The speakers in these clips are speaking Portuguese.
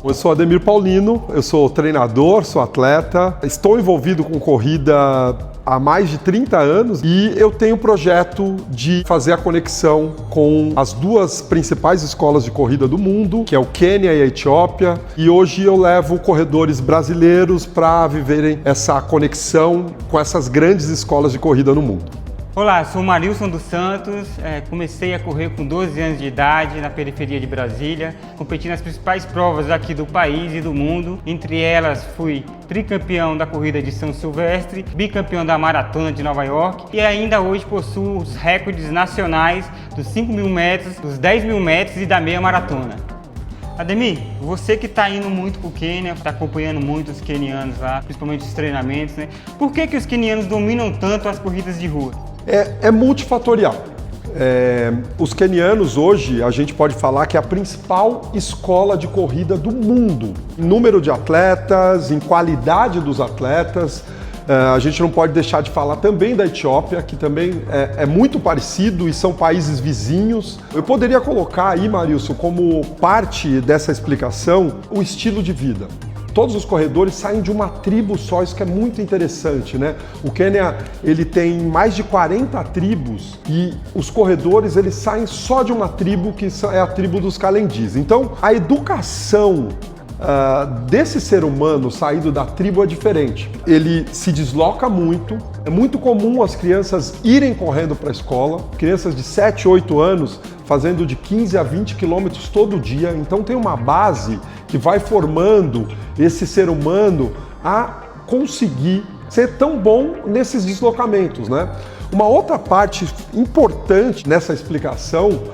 Eu sou Ademir Paulino, eu sou treinador, sou atleta, estou envolvido com corrida há mais de 30 anos e eu tenho o projeto de fazer a conexão com as duas principais escolas de corrida do mundo, que é o Quênia e a Etiópia, e hoje eu levo corredores brasileiros para viverem essa conexão com essas grandes escolas de corrida no mundo. Olá, sou Marilson dos Santos, comecei a correr com 12 anos de idade na periferia de Brasília, competi nas principais provas aqui do país e do mundo. Entre elas fui tricampeão da corrida de São Silvestre, bicampeão da maratona de Nova York e ainda hoje possuo os recordes nacionais dos 5.000 metros, dos 10.000 metros e da meia maratona. Ademir, você que está indo muito para o Quênia, está acompanhando muito os quenianos lá, principalmente os treinamentos, né? Por que os quenianos dominam tanto as corridas de rua? É multifatorial. Os quenianos hoje, a gente pode falar que é a principal escola de corrida do mundo. Em número de atletas, em qualidade dos atletas. A gente não pode deixar de falar também da Etiópia, que também é muito parecido e são países vizinhos. Eu poderia colocar aí, Marilson, como parte dessa explicação, o estilo de vida. Todos os corredores saem de uma tribo só, isso que é muito interessante, né? O Quênia, ele tem mais de 40 tribos e os corredores, eles saem só de uma tribo, que é a tribo dos Kalendis. Então, a educação desse ser humano saído da tribo é diferente. Ele se desloca muito, é muito comum as crianças irem correndo para a escola, crianças de 7, 8 anos fazendo de 15 a 20 quilômetros todo dia, então tem uma base que vai formando esse ser humano a conseguir ser tão bom nesses deslocamentos, né? Uma outra parte importante nessa explicação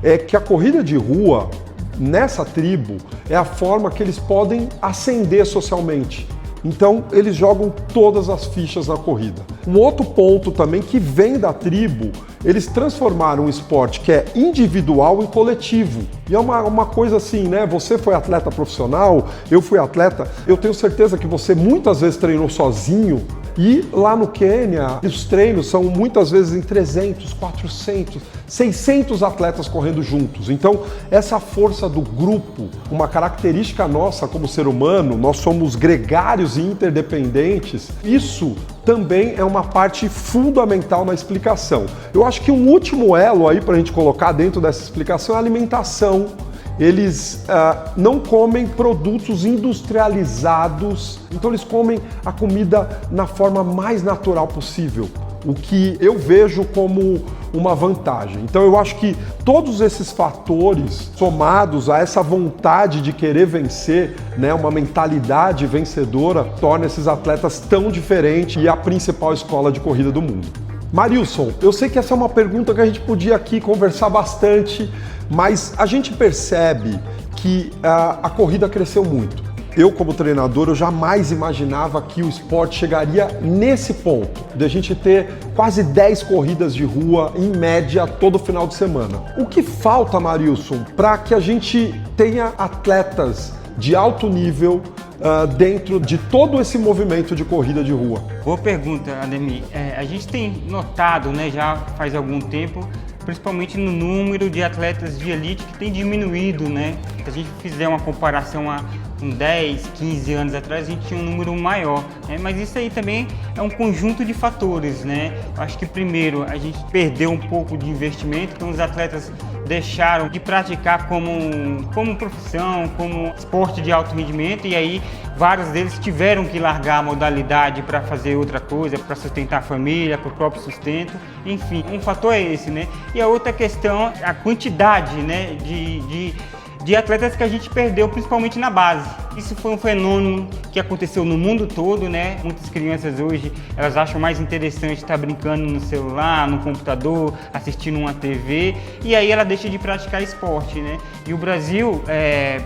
é que a corrida de rua nessa tribo é a forma que eles podem ascender socialmente. Então, eles jogam todas as fichas na corrida. Um outro ponto também que vem da tribo, eles transformaram um esporte que é individual em coletivo. E é uma coisa assim, né? Você foi atleta profissional, eu fui atleta, eu tenho certeza que você muitas vezes treinou sozinho. E lá no Quênia, os treinos são muitas vezes em 300, 400, 600 atletas correndo juntos. Então, essa força do grupo, uma característica nossa como ser humano, nós somos gregários e interdependentes, isso também é uma parte fundamental na explicação. Eu acho que um último elo aí para a gente colocar dentro dessa explicação é a alimentação. Eles não comem produtos industrializados, então eles comem a comida na forma mais natural possível, o que eu vejo como uma vantagem. Então eu acho que todos esses fatores, somados a essa vontade de querer vencer, né, uma mentalidade vencedora, torna esses atletas tão diferentes e a principal escola de corrida do mundo. Marilson, eu sei que essa é uma pergunta que a gente podia aqui conversar bastante, mas a gente percebe que a corrida cresceu muito. Eu, como treinador, eu jamais imaginava que o esporte chegaria nesse ponto, de a gente ter quase 10 corridas de rua, em média, todo final de semana. O que falta, Marilson, para que a gente tenha atletas de alto nível dentro de todo esse movimento de corrida de rua? Boa pergunta, Ademir. A gente tem notado, né, já faz algum tempo, principalmente no número de atletas de elite que tem diminuído, né? Se a gente fizer uma comparação a 10, 15 anos atrás, a gente tinha um número maior, né? Mas isso aí também é um conjunto de fatores, né? Acho que primeiro a gente perdeu um pouco de investimento, então os atletas deixaram de praticar como profissão, como esporte de alto rendimento, e aí vários deles tiveram que largar a modalidade para fazer outra coisa, para sustentar a família, para o próprio sustento, enfim, um fator é esse, né? E a outra questão, a quantidade, né, de atletas que a gente perdeu, principalmente na base. Isso foi um fenômeno que aconteceu no mundo todo, né? Muitas crianças hoje, elas acham mais interessante estar brincando no celular, no computador, assistindo uma TV, e aí ela deixa de praticar esporte, né? E o Brasil,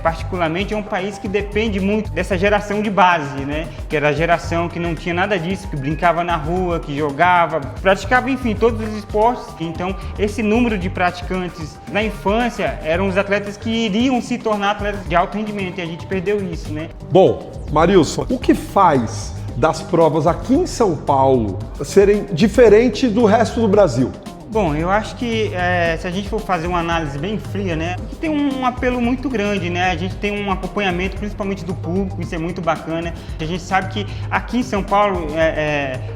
particularmente, é um país que depende muito dessa geração de base, né? Que era a geração que não tinha nada disso, que brincava na rua, que jogava, praticava, enfim, todos os esportes. Então, esse número de praticantes na infância eram os atletas que iriam se tornar atletas de alto rendimento, e a gente perdeu isso, né? Bom, Marilson, o que faz das provas aqui em São Paulo serem diferentes do resto do Brasil? Bom, eu acho que se a gente for fazer uma análise bem fria, né, tem um apelo muito grande, né? A gente tem um acompanhamento, principalmente do público, isso é muito bacana. A gente sabe que aqui em São Paulo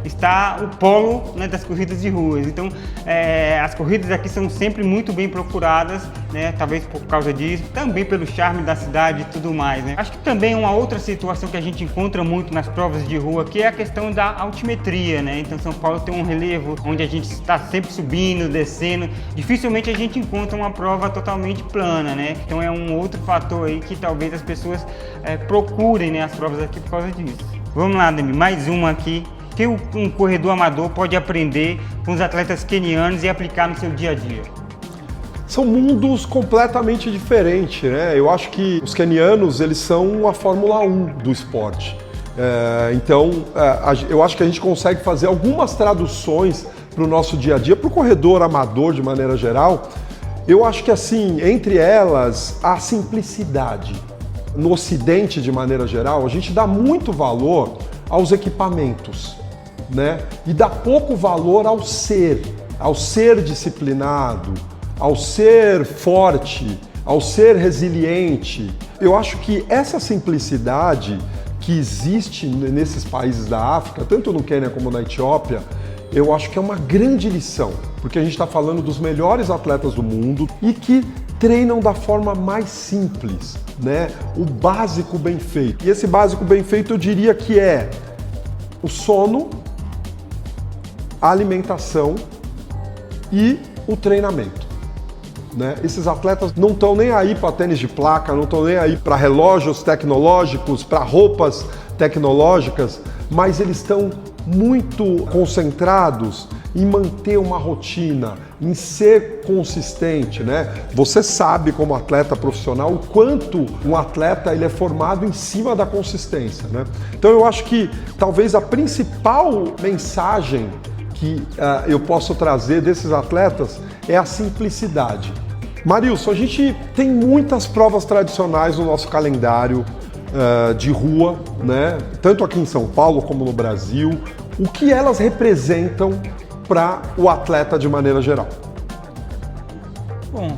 está o polo, né, das corridas de ruas. Então, as corridas aqui são sempre muito bem procuradas, né? Talvez por causa disso, também pelo charme da cidade e tudo mais, né? Acho que também uma outra situação que a gente encontra muito nas provas de rua aqui é a questão da altimetria, né? Então, São Paulo tem um relevo onde a gente está sempre subindo, descendo, dificilmente a gente encontra uma prova totalmente plana, né? Então é um outro fator aí que talvez as pessoas procurem, né, as provas aqui por causa disso. Vamos lá, Ademir, mais uma aqui. O que um corredor amador pode aprender com os atletas quenianos e aplicar no seu dia a dia? São mundos completamente diferentes, né? Eu acho que os quenianos, eles são a Fórmula 1 do esporte. Então, eu acho que a gente consegue fazer algumas traduções para o nosso dia a dia, para o corredor amador de maneira geral. Eu acho que, assim, entre elas, a simplicidade. No Ocidente, de maneira geral, a gente dá muito valor aos equipamentos, né? E dá pouco valor ao ser disciplinado, ao ser forte, ao ser resiliente. Eu acho que essa simplicidade que existe nesses países da África, tanto no Quênia como na Etiópia, eu acho que é uma grande lição, porque a gente está falando dos melhores atletas do mundo e que treinam da forma mais simples, né? O básico bem feito. E esse básico bem feito eu diria que é o sono, a alimentação e o treinamento, né? Esses atletas não estão nem aí para tênis de placa, não estão nem aí para relógios tecnológicos, para roupas tecnológicas, mas eles estão muito concentrados em manter uma rotina, em ser consistente, né? Você sabe, como atleta profissional, o quanto um atleta ele é formado em cima da consistência, né? Então eu acho que talvez a principal mensagem que eu posso trazer desses atletas é a simplicidade. Marilson, a gente tem muitas provas tradicionais no nosso calendário de rua, né? Tanto aqui em São Paulo como no Brasil. O que elas representam para o atleta de maneira geral? Bom,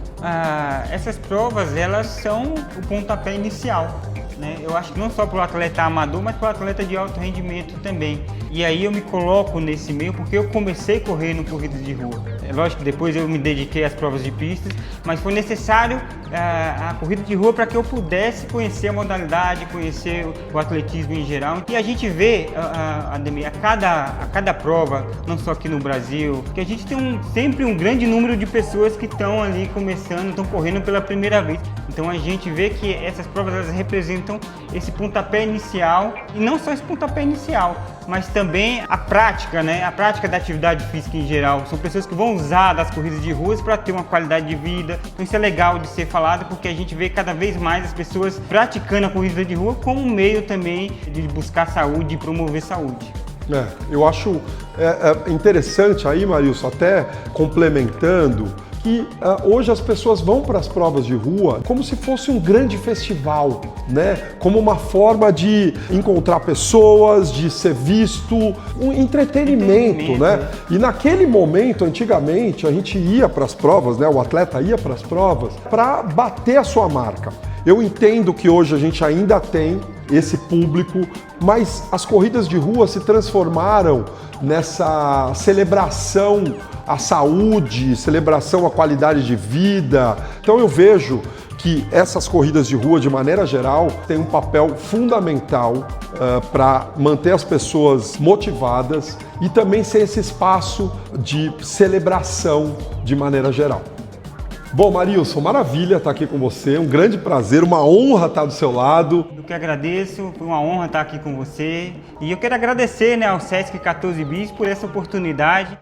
essas provas, elas são o pontapé inicial, né? Eu acho que não só para o atleta amador, mas para o atleta de alto rendimento também. E aí eu me coloco nesse meio porque eu comecei correndo corridas de rua. É lógico que depois eu me dediquei às provas de pistas, mas foi necessário a corrida de rua para que eu pudesse conhecer a modalidade, conhecer o atletismo em geral. E a gente vê, Ademir, a cada prova, não só aqui no Brasil, que a gente tem sempre um grande número de pessoas que estão ali começando, estão correndo pela primeira vez. Então a gente vê que essas provas elas representam esse pontapé inicial, e não só esse pontapé inicial, mas também a prática, né? A prática da atividade física em geral. São pessoas que vão usar das corridas de ruas para ter uma qualidade de vida. Então isso é legal de ser falado, porque a gente vê cada vez mais as pessoas praticando a corrida de rua como um meio também de buscar saúde e promover saúde. Eu acho interessante aí, Marilson, até complementando, que hoje as pessoas vão para as provas de rua como se fosse um grande festival, né? Como uma forma de encontrar pessoas, de ser visto, um entretenimento, né? E naquele momento, antigamente, a gente ia para as provas, né? O atleta ia para as provas para bater a sua marca. Eu entendo que hoje a gente ainda tem esse público, mas as corridas de rua se transformaram nessa celebração à saúde, celebração à qualidade de vida. Então eu vejo que essas corridas de rua, de maneira geral, têm um papel fundamental para manter as pessoas motivadas e também ser esse espaço de celebração de maneira geral. Bom, Marilson, maravilha estar aqui com você, um grande prazer, uma honra estar do seu lado. Eu que agradeço, foi uma honra estar aqui com você. E eu quero agradecer, né, ao Sesc 14 Bis por essa oportunidade.